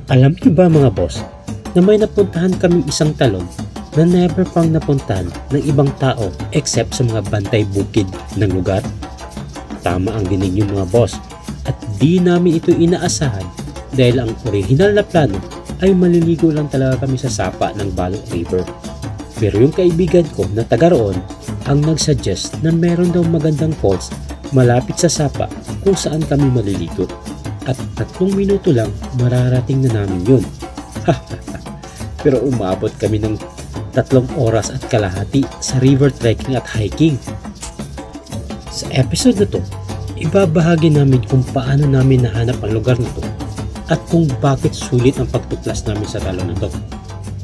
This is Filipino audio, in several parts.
Alam niyo ba mga boss, na may napuntahan kaming isang talon na never pang napuntahan ng ibang tao except sa mga bantay bukid ng lugar? Tama ang dinig niyo mga boss, at di namin ito inaasahan dahil ang original na plano ay maliligo lang talaga kami sa sapa ng Balok River. Pero yung kaibigan ko na taga roon ang nagsuggest na meron daw magandang falls malapit sa sapa kung saan kami maliligo. At 3 minuto lang mararating na namin yun. Pero umabot kami ng 3 oras at kalahati sa river trekking at hiking. Sa episode na to, ibabahagi namin kung paano namin nahanap ang lugar na to at kung bakit sulit ang pagtuklas namin sa talon na to.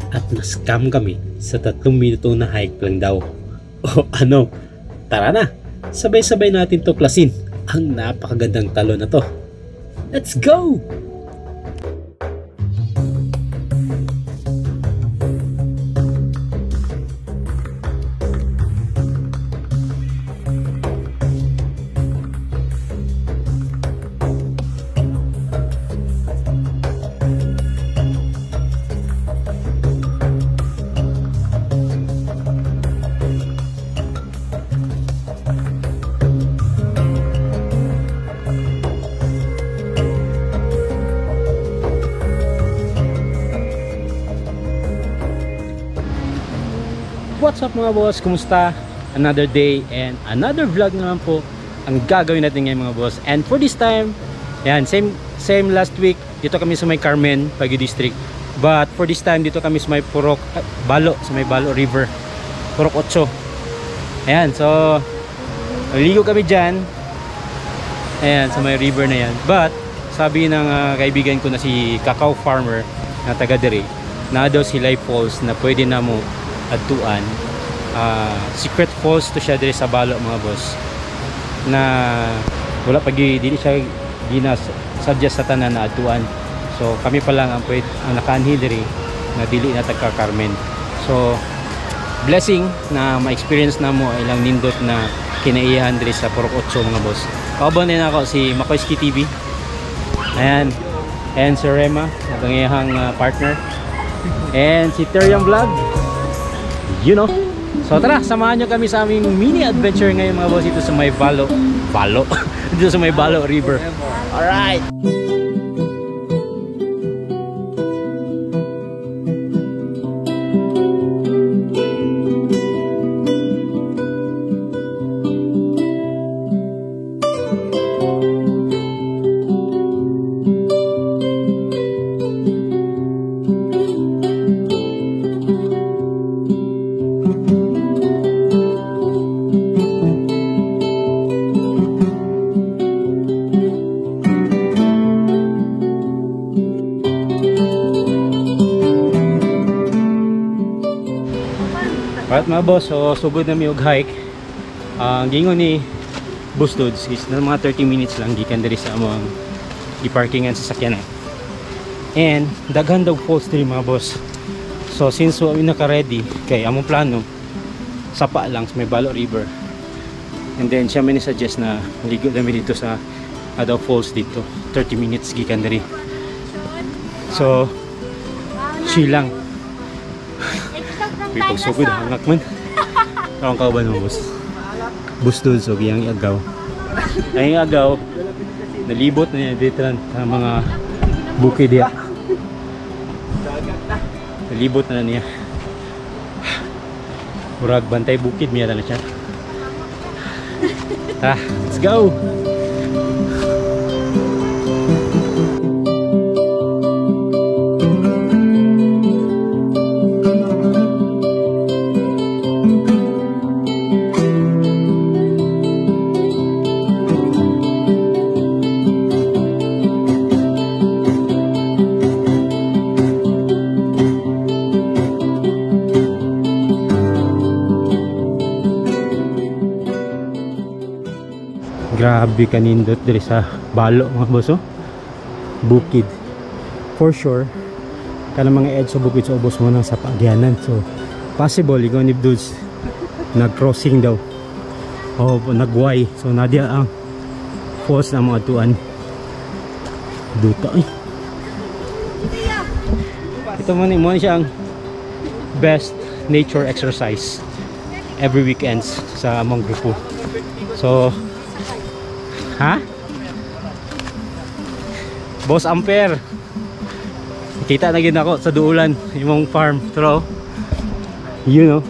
At na-scam kami sa 3 minuto na hike lang daw. O ano, tara na, sabay-sabay natin tuklasin ang napakagandang talon na to. Let's go! What's up mga boss? Kumusta? Another day and another vlog naman po ang gagawin natin ngayon mga boss. And for this time, yan, same last week, dito kami sa may Carmen, Baguio District. But for this time, dito kami sa may Balo, sa may Balo River, Purok 8. Ayan, so naligo kami dyan. Ayan, sa may river na yan. But sabi ng kaibigan ko na si Cacao Farmer na taga dere, na daw si Life Falls na pwede na mo adtuan. Secret falls to siya dire sa Balo mga boss, na wala pa dili siya ginas-suggest sa tanan na adtuan. So kami pa lang ang nakaanhi dire na dili na tagka Carmen. So blessing na ma-experience na mo ilang nindot na kinaiyahan dire sa Purok 8 mga boss. Kauban din ako si Makoyski TV. Ayan, and si Rema, nagangiyahang partner, and si Teriang Vlog. You know. So tara, samahan nyo kami sa aming mini adventure ngayon mga boss dito sa may Balo dito sa may Balo River. Alright. Alright mga boss, so sugod na mi og hike. Ang gingon ni Bustods is na mga 30 minutes lang gikan diri sa among i-parkingan sa sakyanan. And daghan daw falls diri mga boss. So since we naka-ready kay among plano sapa lang sa may Balo River. And then siya may suggest na ligo kami dito sa Adaw Falls dito. 30 minutes gikan diri. So chill lang. Pipag sugod hangak man. Ang kauban mo boss. Bustod so giyang agaw. Ay agaw. Nalibot na niya dito sa mga bukid diya. Nalibot na niya. Murag bantay bukid miya na siya. Let's go. Grabe kanindot diri sa Balo mga boss, oh. Bukid. For sure, kana mga edge sa bukid sa ubos mo nang sa paagyanan. So, possible, ikaw ni dudes nag-crossing daw. O, nagway. So, nadia ang falls na mga tuan. Duta, eh. Ito mo ni siya ang best nature exercise every weekends sa among grupo. So, ha? Boss Ampere. Kita na gid ako sa duulan imong farm. Pero you know.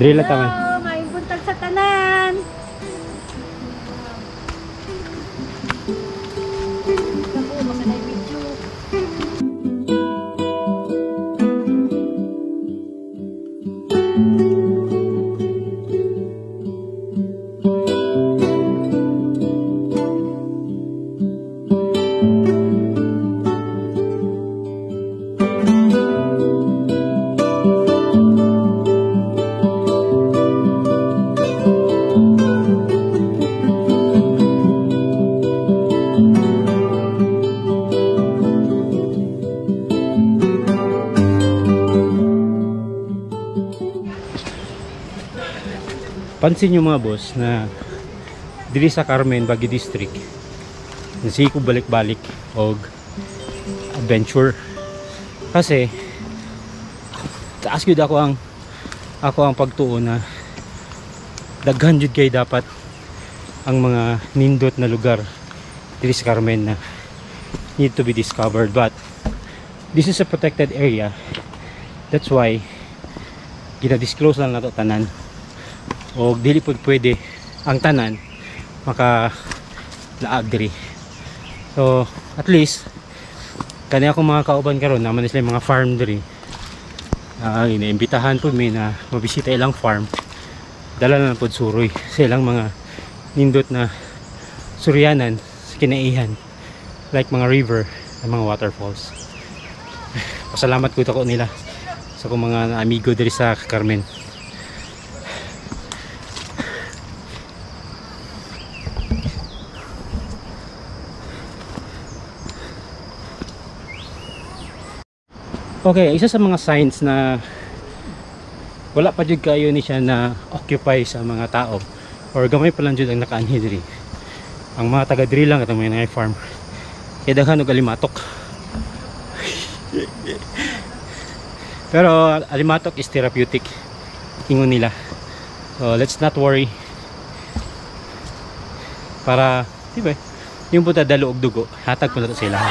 Dili lang taman. Hello, may buntag sa tanan. Ako, baka na video. Pansin nyo mga boss na dili sa Carmen, Baguio District nasi ko balik-balik og adventure kasi taas gyud ako ang pagtuon na daghan jud kay dapat ang mga nindot na lugar dili sa Carmen na need to be discovered, but this is a protected area. That's why gina-disclose lang nato tanan o dili po pwede ang tanan maka laag diri. So at least kani ako mga kauban karon naman sila mga farm diri. Inaimbitahan po mi na mabisita ilang farm, dala na pod suroy sa ilang mga nindot na suryanan sa kinaihan, like mga river at mga waterfalls. Pasalamat ko ako nila sa kong mga amigo diri sa Carmen. Okay, isa sa mga signs na wala pa jud kayo ni siya na occupy sa mga tao or gamay pa lang jud ang nakaanhi diri. Ang mga taga diri lang katong mga farm. Kaya daghan og alimatok. Pero alimatok is therapeutic, ingon nila. So let's not worry. Para, di ba? Yung punta dalo og dugo, hatag po na to sila.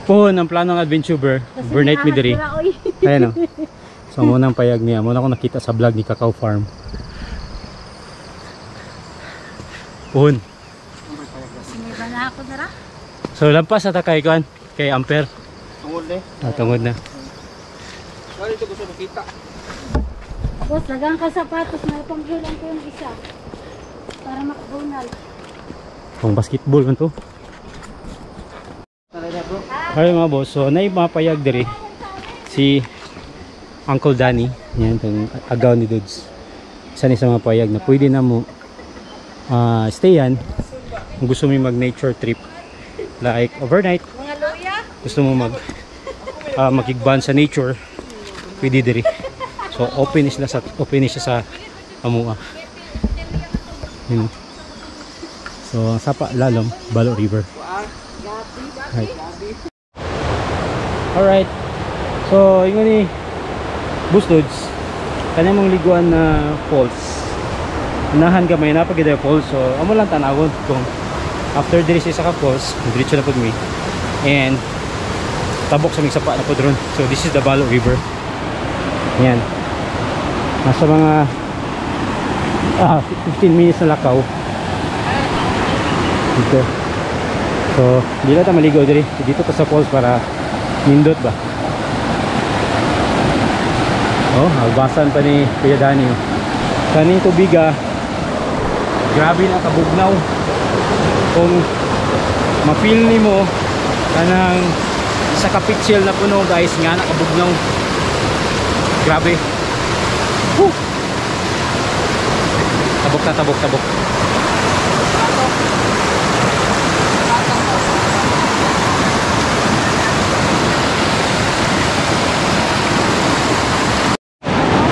Po, ang plano ng adventure burnight mi diri. Ayan o. So muna ang payag niya. Muna ako nakita sa vlog ni Cacao Farm. Puhon. So lampas na ta kay Kuan, kay Ampere. Tungod na. Tungod na. Wala ito gusto makita. Boss, lagang ka sapatos na panggulan ko yung isa. Para makabunal. Pang basketball man to. Alright mga boss, so naipapayag diri si Uncle Danny, yan itong agaw ni Dudes. Isa ni sa mga payag na pwede na mo stayan kung gusto mo mag nature trip like overnight, gusto mo makigban sa nature, pwede diri. So open is siya sa amua, you know. So sapa lalom Balo River. Right. Alright, so yung ni Bustods kanya mong liguan na falls, unahan gamay na pag falls. So amo lang tanawon kung after diri sa ka falls diretso na pud mi and tabok sa mig sapa na pud ron. So this is the Balo River. Yan, nasa mga 15 minutes na lakaw dito. So di na ta maligo diri dito ta sa falls para nindot ba. Oh, albasan pa ni Kuya Danny. Kaning tubiga, grabe na kabugnaw. Kung ma-feel nimo kanang sa kapitsil na puno guys nga nakabugnaw. Grabe. Tabok na, tabok, tabok.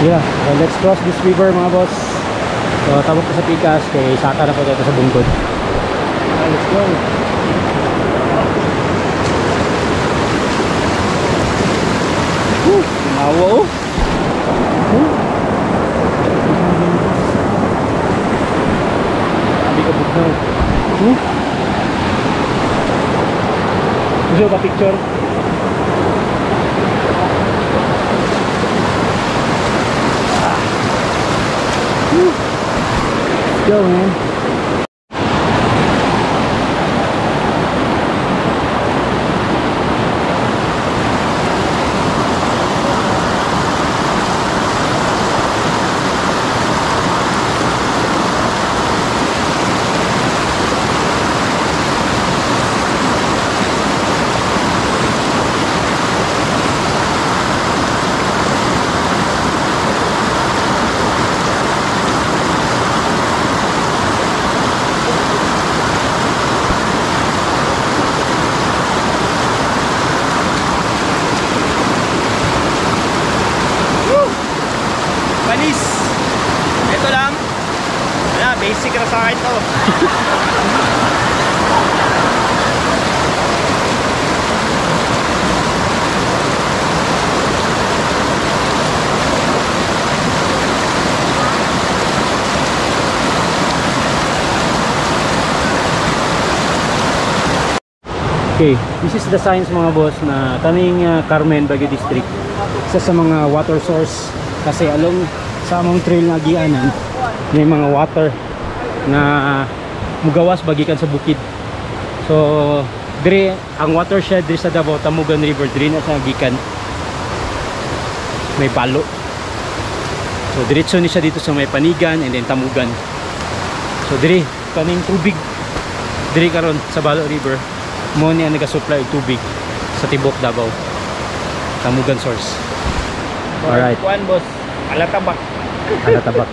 Yeah, well, let's cross this river mga boss. So, tabok ko sa Pikas, kay saka na po dito sa bungkod. Let's go. Mawo. Sabi ko bugnaw. Gusto ka picture? Let's go, man. Panis. Ito lang. Wala, basic na sa akin to. Okay, this is the signs mga boss na kaning Carmen Baguio District. Isa sa mga water source kasi along sa among trail na agianan may mga water na mugawas bagikan sa bukid. So dire ang watershed dire sa Davao Tamugan River dire na siya gikan may balo. So diretso ni siya dito sa may Panigan and then Tamugan. So dire kaning tubig dire karon sa Balo River mo niya nagasupply og tubig sa tibok Davao Tamugan source. Alright. Kuan boss. Alatabak. Alatabak.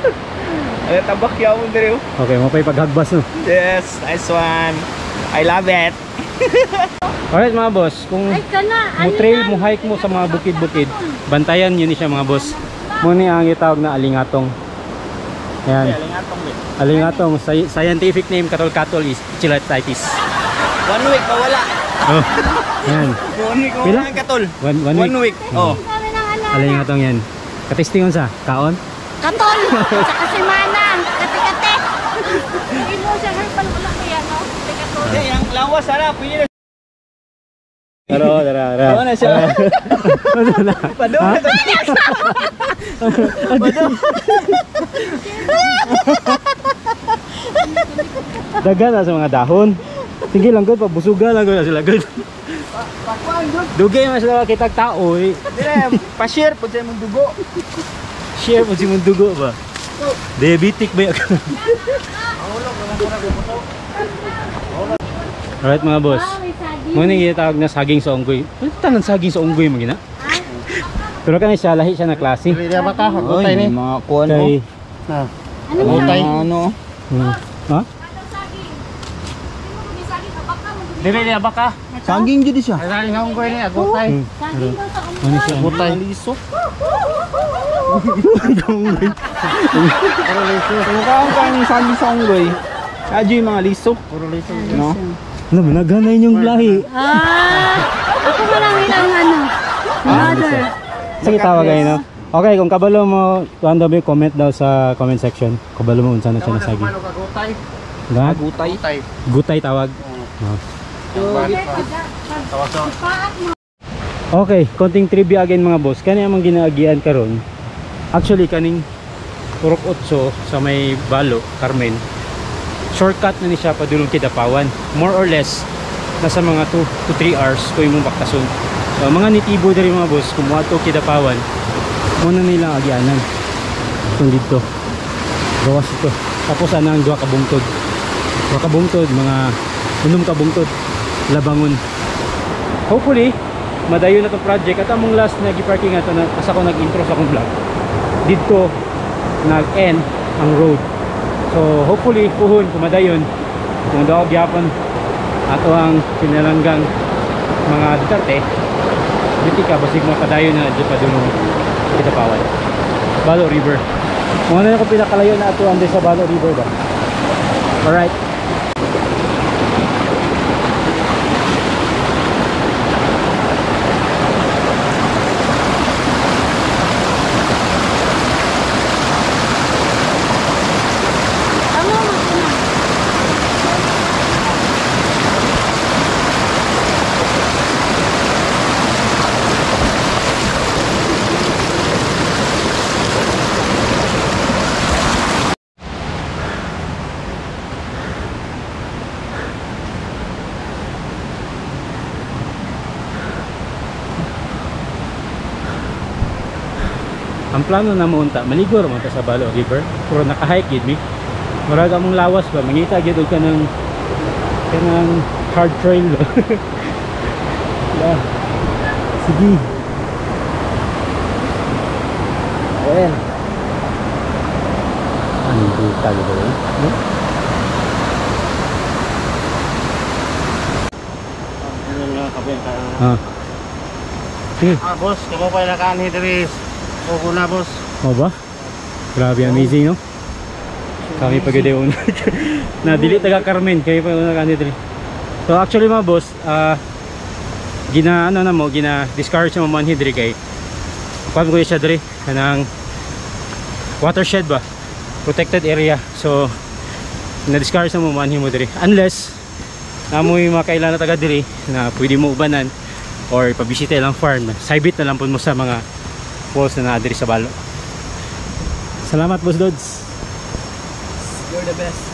Alatabak yawon dire. Okay, mo pa'y paghagbas no. Yes, nice one. I love it. Alright mga boss, kung Ay, kana. mo trail mo hike mo sa mga bukid-bukid, bantayan yun siya mga boss. Mo ni ang itawag na alingatong. Ayan. Alingatong, scientific name katol-katol is Chilatitis. 1 week mawala. Oh. Ayan. 1 week Pila? mawala ang katol. One week. 1 week. Oh. Kami ng anak. Alingatong yan. Katistingon sa kaon? Katol. Sa semana. Kati-kati. Hindi mo siya herbal wala kaya no. Katol. Hey, ang lawas sana pwede. Tara. Ano na siya? Ano na? Padong na to. Padong. Dagan na sa mga dahon. Sige lang gud, pabusugan lang gud na sila gud. Dugay man sila kitag tao eh. Dire, pa-share pud sa imong dugo. Share mo si mong dugo ba? Diabetic ba yan? Alright mga boss. Muna yung tawag na saging sa unggoy. Ano tanang saging sa unggoy mo gina? Pero kanina siya, lahi siya na klase. Dire ba ka? Hagutay ni. Mga kuan mo. Kay... Hagutay. Ano? Ha? Dire ba ka? Saging jud siya. Ay nga unggoy ni agutay. Saging daw sa Ano siya? Agutay liso. Mukha kang saging sa unggoy. Adyo yung mga liso. Puro liso. No? Ano, naghanay yung lahi. Ako lang ilang ano. Mother. Sige, tawag kayo, no? Okay, kung kabalo mo, tuwan daw yung comment daw sa comment section. Kabalo mo, unsa na siya na saging. Lahat? Agutay. Gutay tawag. Oh. Paat mo. Okay, konting trivia again mga boss. Kani amang ginaagian karon. Actually kaning Purok 8 sa may Balo, Carmen. Shortcut na ni siya padulong Kidapawan. More or less nasa mga 2 to 3 hours ko imong baktason. So, mga nitibo diri mga boss, kumuha to Kidapawan. Mo na nila agianan. Itong dito. Gawas ito. Tapos anang duha ka bungtod. Duha ka bungtod, mga 6 ka bungtod. Labangon. Hopefully madayon na itong project at among last na giparking ato na asa ko nag-intro sa akong vlog dito nag-end ang road. So hopefully puhon kumadayon kung daw gyapon ato ang pinalanggang mga Duterte dito ka basig mapadayon na dito pa dunong kita pawan Balo River. Kung ano yung pinakalayo na ato ande sa Balo River ba. Alright. Ang plano na mo unta, maligo ra man ta sa Balo River, pero naka-hike gid mi. Murag among lawas ba, mangita gid og kanang hard trail. Yeah. Sige. Well. Ano yung talo ba yun? No? Ano nga kape ka? Sige. Boss, kamo pa nakaan hidris. Opo na, boss. O ba? Grabe, amazing, no? Kami pagade una. Na dili taga Carmen, kami pa una kanito. So actually mga boss, gina discourage mo man hidri kay. Kuan ko siya diri kanang watershed ba? Protected area. So na discourage mo man himo diri unless namoy makailan na taga diri na pwede mo ubanan or pabisita lang farm. Saibit na lang pud mo sa mga walls na naadiri sa Balo. Salamat boss Dods. You're the best.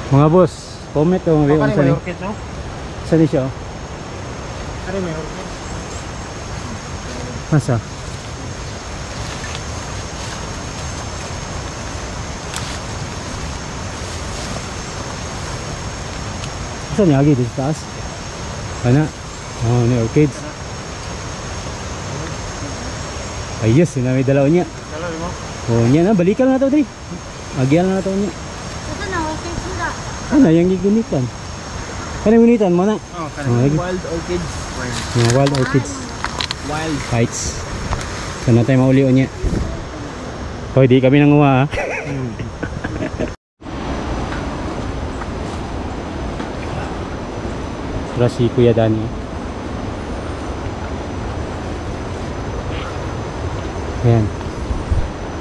Mga boss, comment o mga Ano may orchid, no? saan siya oh? Ano may orchid? Masa? Saan niya agi dito taas? Ana? Oh, ni orchids. Ayos, yun na may dalaw niya. Dalaw mo? Oh, niya na, balikan na ito, Dre. Agyan na ito niya. Ito na, okay sila. Ano, yung gigunitan. Ano yung gunitan mo na? Oh, lagi. wild orchids. Mga wild orchids. Wild. Heights. Saan na tayo mauli o niya? Oh, di kami nanguha ha. Tara si Kuya Dani. Ayan.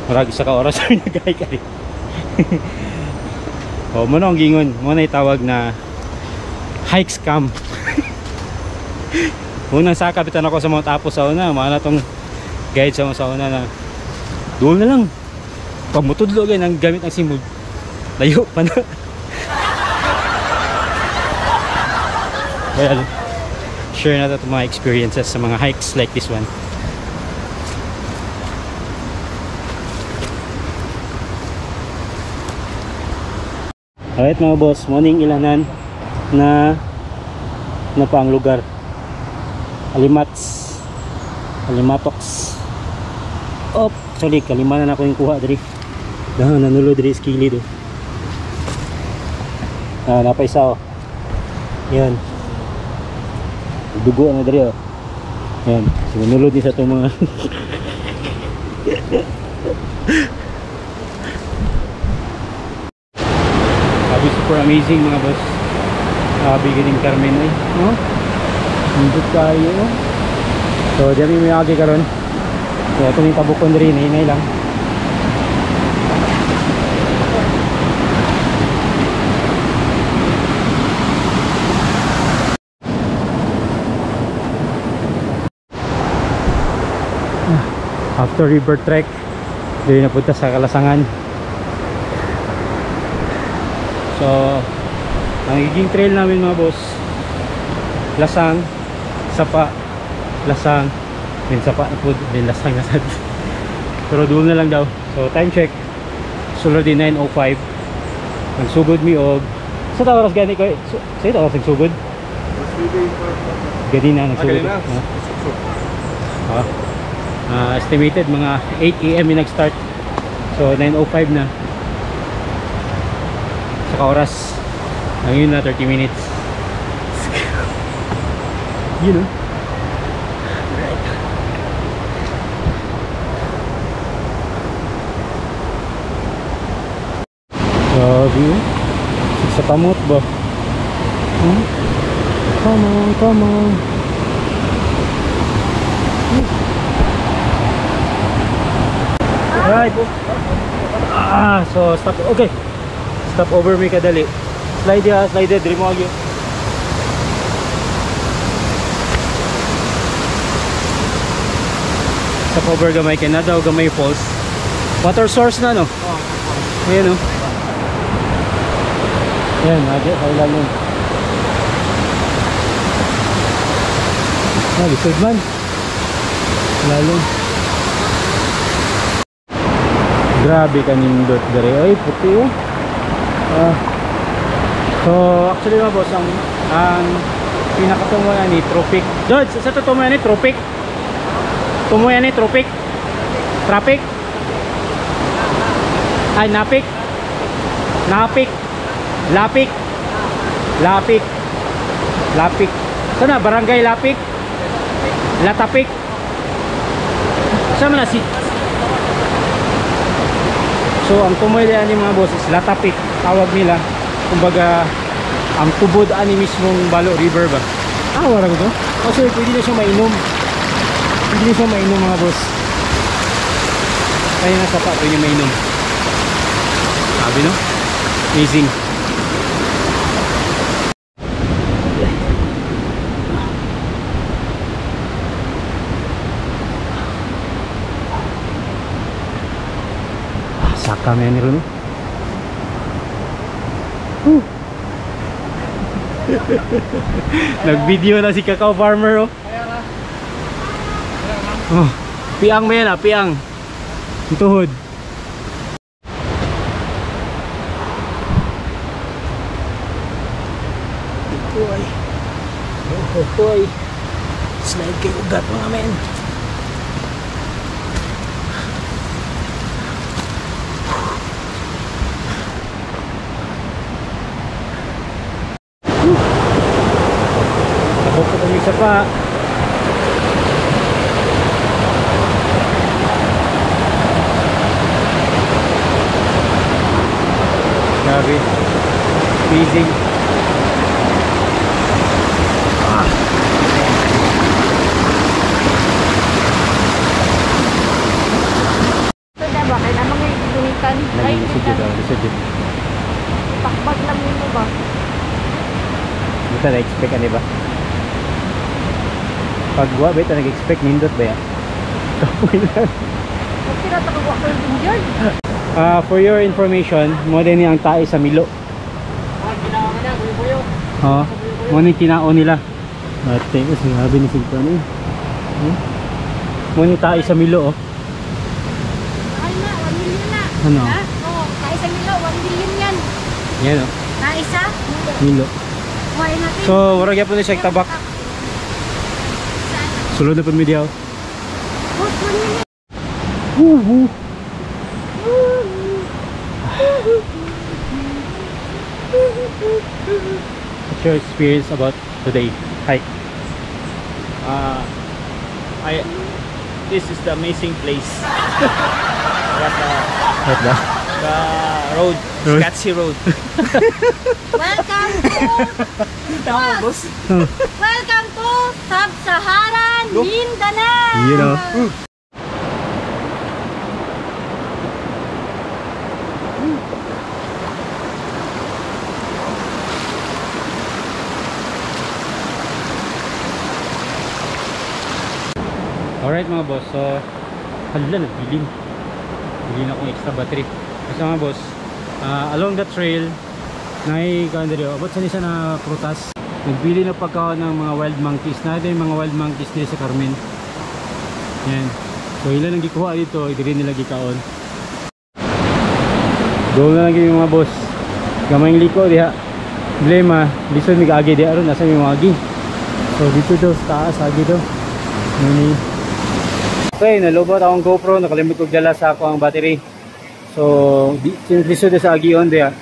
Marag isa ka oras ay nagkay-kay. O, muna ang gingon. Muna itawag na hike scam. Unang sa kapitan ako sa Mount Apo sa una. Maana tong guide sa una na doon na lang. Pag mutudlo ganyan ang gamit ng simul. Layo pa na. Well, share na ito mga experiences sa mga hikes like this one. Alright mga boss, morning ilanan na pa ang lugar. Alimats, Alimatox. Op, sorry, kalimanan ako yung kuha dari. Dahan nanulo dari skilid. Napaisa oh. Yan. Dugo na dari oh. Yan, sinulod ni sa itong mga super amazing mga boss. Bigining Carmen ay, no? Hindot kayo, no? So, dami may agi karon. So, ito yung tabukon rin, hinay lang. After river trek, dito napunta sa Kalasangan. So, ang nagiging trail namin mga boss, Lasang, Sapa, Lasang, then Sapa na po, then Lasang na sad. Pero doon na lang daw. So, time check, sulod din 9:05. Nagsugod mi og sa oras gani ko. Sa oras nagsugod. Gani na nagsugod. estimated mga 8 AM yung nag-start. So 9:05 na. Saka oras. Ngayon na 30 minutes. You know. Right. Grabe yun. Sa kamot ba? Hmm? Come on, come on. Right. So stop. Okay. Stop over me kadali. Slide ya, slide diri mo agi. Stop over gamay kay na daw gamay falls. Water source na no. Ayan no. Ayan, agi ay lalo. Lisod man. Lalo. Grabe kanindot dere. Ay puti oh. So actually mga boss, ang pinakatumuyan ni Tropic. Dod, sa tumuyan ni Tropic. Tumuyan ni Tropic. Traffic. Ay Napik. Napik. Lapik. Lapik. Lapik. Sana barangay Lapik. Latapik. Sama na si. So ang tumuyan ni mga boss is Latapik. Tawag nila. Kumbaga ang tubod ani mismong Balo River ba. Wala ko to. Kasi pwede na siya mainom. Pwede na siya mainom mga boss. Kaya nasa pa pwede mainom. Sabi no? Amazing. Saka men ron. Nag-video na si Kakao Farmer oh. Oh, piang mo yan piang. Tuhod. Hoy. Hoy. Slide kay ugat mga men. Tapos ko isa pa. Grabe. Amazing. Ito diba? Kaya namang may gunitan. Ay, Lisod yun. takbag lang yun mo ba? Basta na-expect ka ba? Pagwa ba ito nag-expect nindot ba yan? Kapoy lang. Huwag tinatagawa ko yung dyan. For your information, mo din ang tae sa Milo. Ginawa ka na, buyo-buyo. Oo. Mo ni tinaon nila. Ate, sinabi ni Sigpa ano yun. Mo ni tae sa Milo oh. Mahal na, 1 million na. Ano? Ha? Oo, kaisa nila, 1 million yan. Yan oh. Kaisa? Milo. Kuhain natin. So, warag yapon ni siya tabak. Sulod na po media oh. Oh, 1 million. What's your experience about today hike? This is the amazing place. What What ba? the road, Road? Scottsy Road. Welcome to Welcome to Sub-Saharan Mindanao. You know. Alright mga boss, so hala nagbiling. Bilhin akong extra battery. Kasi mga boss, along the trail nay kandaryo, abot sa nisa na prutas. Nagbili na pagkaon ng mga wild monkeys. Natin yung mga wild monkeys dito sa Carmen. Yan. So ilan ang gikuha dito, diri nila gikaon. Go na lang yung mga boss. Gamay liko diha. Problema, lisod mig agi di aron nasa yung agi. So dito daw sa taas agi daw. Nini. Okay, nalobot akong GoPro, nakalimut kong dala sa ako ang battery. So, lisod sa agion dia.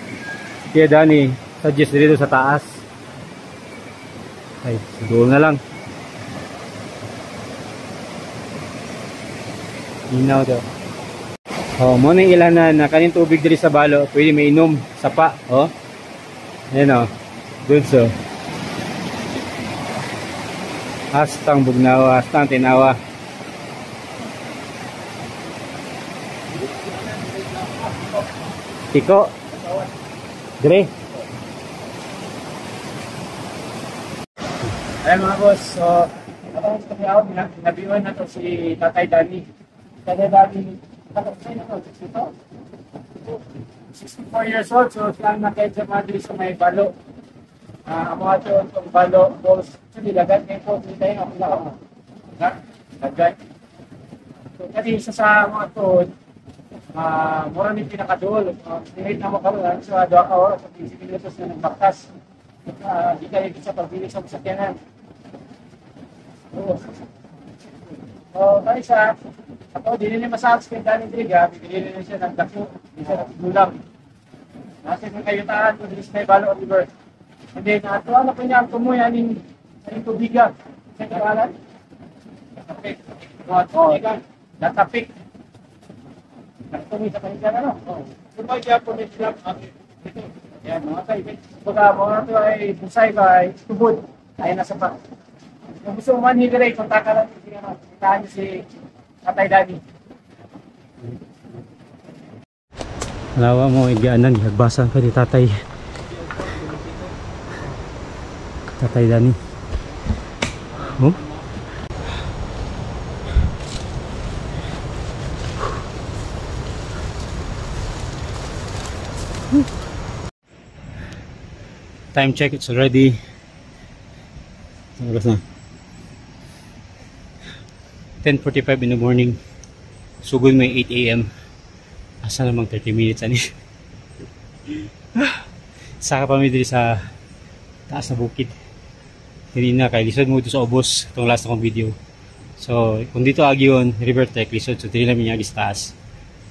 Kaya Dani, suggest dito sa taas. Ay, siguro na lang. Inaw daw. Oh, mo nang ilanan na kanin tubig diri sa balo, pwede mainom sapa, oh. Ayan oh. Good so. Hastang bugnawa, hastang tinawa. Tiko. Dire. Ayan mga boss, so atong tumiaw nabiwan na to si Tatay Dani. Tatay Dani, 64 years old, so siyang nakedya madri sa may balo. Ang mga itong balo, balls, nilagat ngayon po, hindi tayo ako lang. Lagat. So, kasi isa sa mga ito, mura ni pinakaduol. Sinihit na mo karoon, so 2 oras, 15 minutos na ng baktas. Di kayo sa pagbilig sa masakyanan. So, tayo sa ako, di nila masalas kay Danny Driga, bigyan nila siya ng dako, hindi siya natigulang. Nasa yung kayutaan, kung dilis na ibalo o river. Hindi, natuwa na po niya ang tumuyan ng tubiga. Sa karalan? Datapik. Datapik. Natumi sa kanila na, no? Kung ba kaya po nila dito? Yan, mga kayo. Baga, mga ito ay busay ba, ay tubod. Ay nasa pa. Kung gusto mo man higiray, kontak ka lang. Itahan niyo si Tatay Dani. Lawa mo igaanan, hagbasan ka ni Tatay. Tatay Dani. Oh. Time check, it's already oras na 10:45 in the morning. Sugod may 8 AM. Asa namang 30 minutes ani. Saka pa mi diri sa taas na bukid. Hindi na kay lisod mo dito sa ubos itong last na kong video. So kung dito agyon river tech lisod, so dili namin agi sa taas.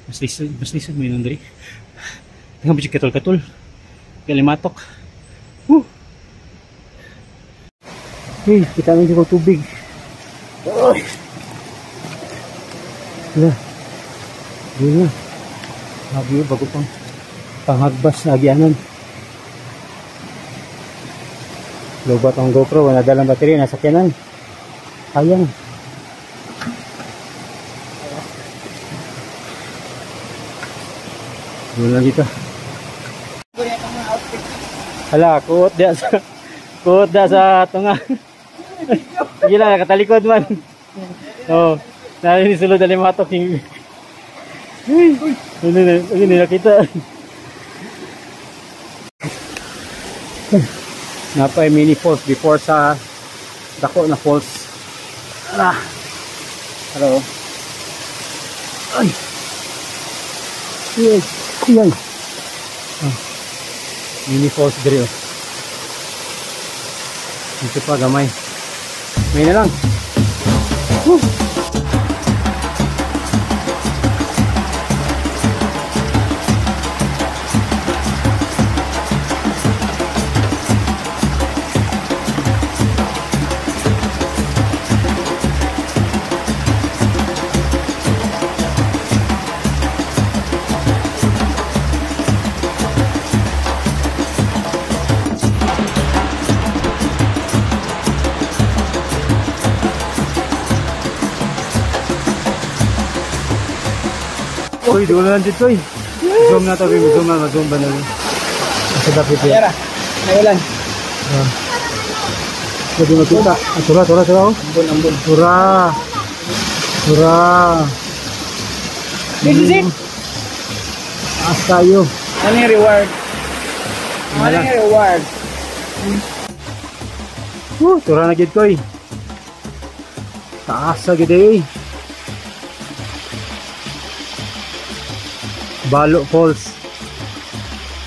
Mas lisod mo yun diri. Tingnan mo siya katol kalimatok. Hey, kita naman yung tubig. Oy! Wala. Doon na. Lagi bago pang panghagbas na agyanan. Lobat ang GoPro, wala dalang battery, nasa kyanan. Sayang. Doon lang dito. Hala, kuot dia sa tunga. Sige lang, nakatalikod man. Oh, nari ni sulod dali matok yung Ano nakita. Napay mini falls before sa dako na falls. Hello. Ay. Yan. Mini falls diri. Ito pa gamay. May na lang. Uy, dulo lang dito eh. Zoom na to, zoom ba na rin. Sa dapit eh. Yara, naulan. Pwede makita. Tura oh. Ambon. Tura. Visit! Taas tayo. Ano yung reward? Tura na gid ko eh. Taas na gid eh. Balo Falls.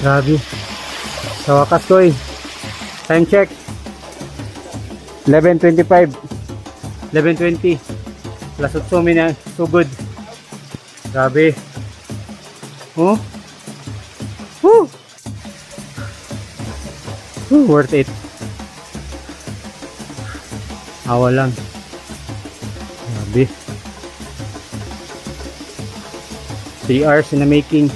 Grabe. Sa wakas ko eh. Time check. 11:25. 11:20. Lasot sumi na sugod. Grabe. Oh. Woo! Woo, worth it. Awa lang. Grabe. 3 hours in the making.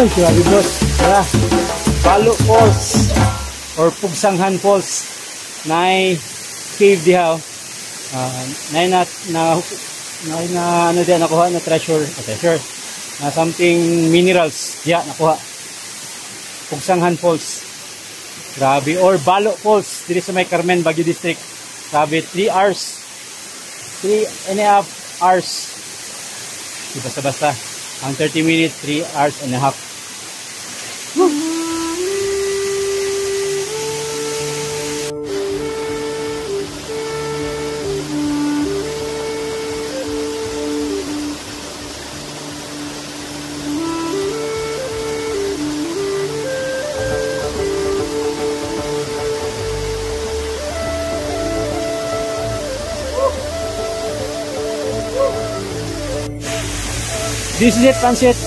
Ay, grabe boss. Tara. Balo Falls or Pugsanghan Falls. Nay cave diha. Nay na ano diha nakuha na treasure. Na something minerals diha nakuha. Pugsanghan Falls. Grabe. Or Balo Falls diri sa may Carmen, Baguio District. Grabe, 3 hours. 3.5 hours. Di basta-basta. Ang 30 minutes, 3 hours and a half. This is it, Pansit.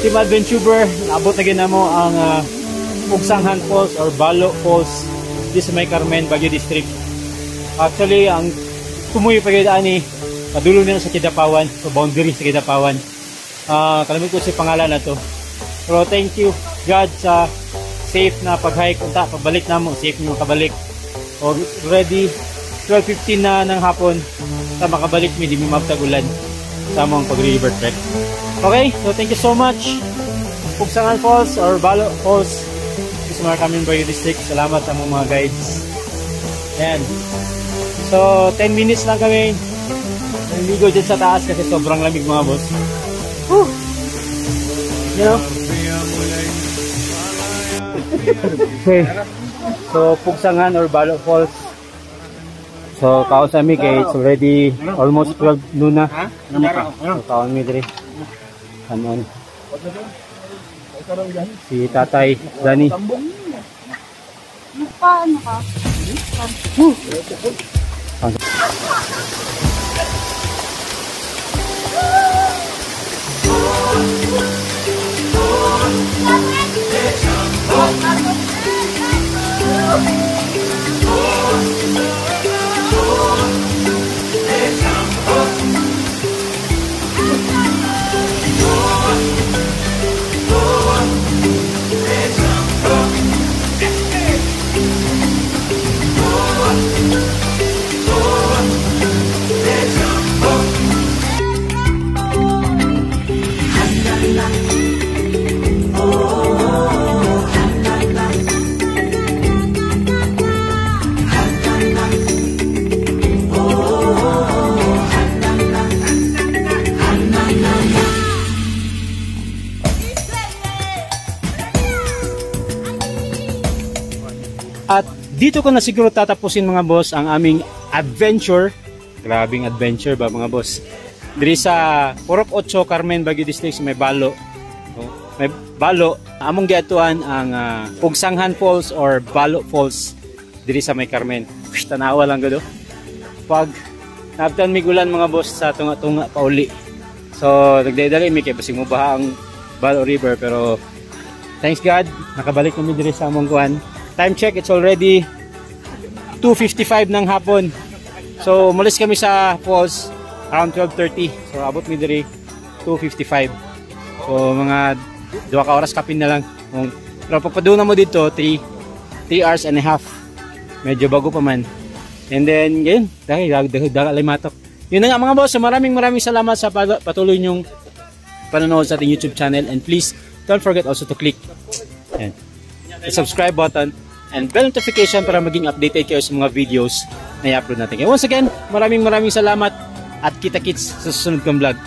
Team Adventuber, naabot na gina mo ang Pugsanghan Falls or Balo Falls dito sa may Carmen, Baguio District. Actually, ang kumuyo pa gayaan ni padulong nila sa Kidapawan, so boundary sa Kidapawan. Kalamit ko si pangalan na to. Pero thank you God sa safe na pag-hike. Unta, pagbalik na mo, safe nyo makabalik. Already 12:15 na ng hapon, sa makabalik mi, di mi mabtagulan sa mong pag-river trek. Okay, so thank you so much. Pugsanghan Falls or Balo Falls sa mga Carmen, Baguio District. Salamat sa mga guides. Ayan. So 10 minutes lang kami naligo dyan sa taas kasi sobrang lamig mga boss. Woo! You know? Okay. So Pugsanghan or Balo Falls. So kausami kay it's already almost 12 noon na. So kaon mi diri. Kanon. Si Tatay Dani. Paano ka? At dito ko na siguro tatapusin mga boss ang aming adventure. Grabing adventure ba mga boss? Diri sa Purok 8, Carmen, Baguio District, may Balo. May Balo. Among giatuan ang Pugsanghan Falls or Balo Falls diri sa may Carmen. Tanawa lang gado. Pag naabtan migulan mga boss sa tunga-tunga pauli. So nagdaydali mi kay basig mo baha ang Balo River, pero thanks God nakabalik kami diri sa among kuan. Time check, it's already 2:55 ng hapon. So mulis kami sa falls around 12:30. So abot mi diri 2:55. So mga 2 ka oras kapin na lang kung Pero papaduna mo dito, 3 hours and a half. Medyo bago pa man. And then, yun, dahil matok. Yun na nga mga boss, maraming salamat sa patuloy nyong panonood sa ating YouTube channel. And please, don't forget also to click the subscribe button and bell notification para maging updated kayo sa mga videos na i-upload natin. And once again, maraming salamat at kita-kits sa susunod kong vlog.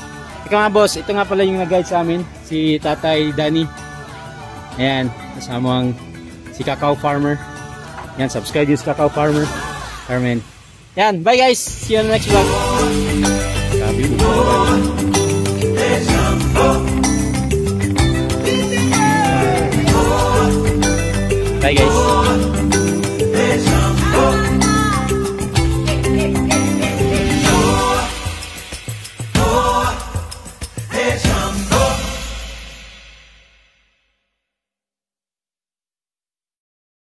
Ikaw mga boss, ito nga pala yung nag-guide sa amin, si Tatay Danny. Ayan, kasama ang si Cacao Farmer. Yan, subscribe yung si Cacao Farmer. Carmen. Yan, bye guys! See you on the next vlog. Bye guys!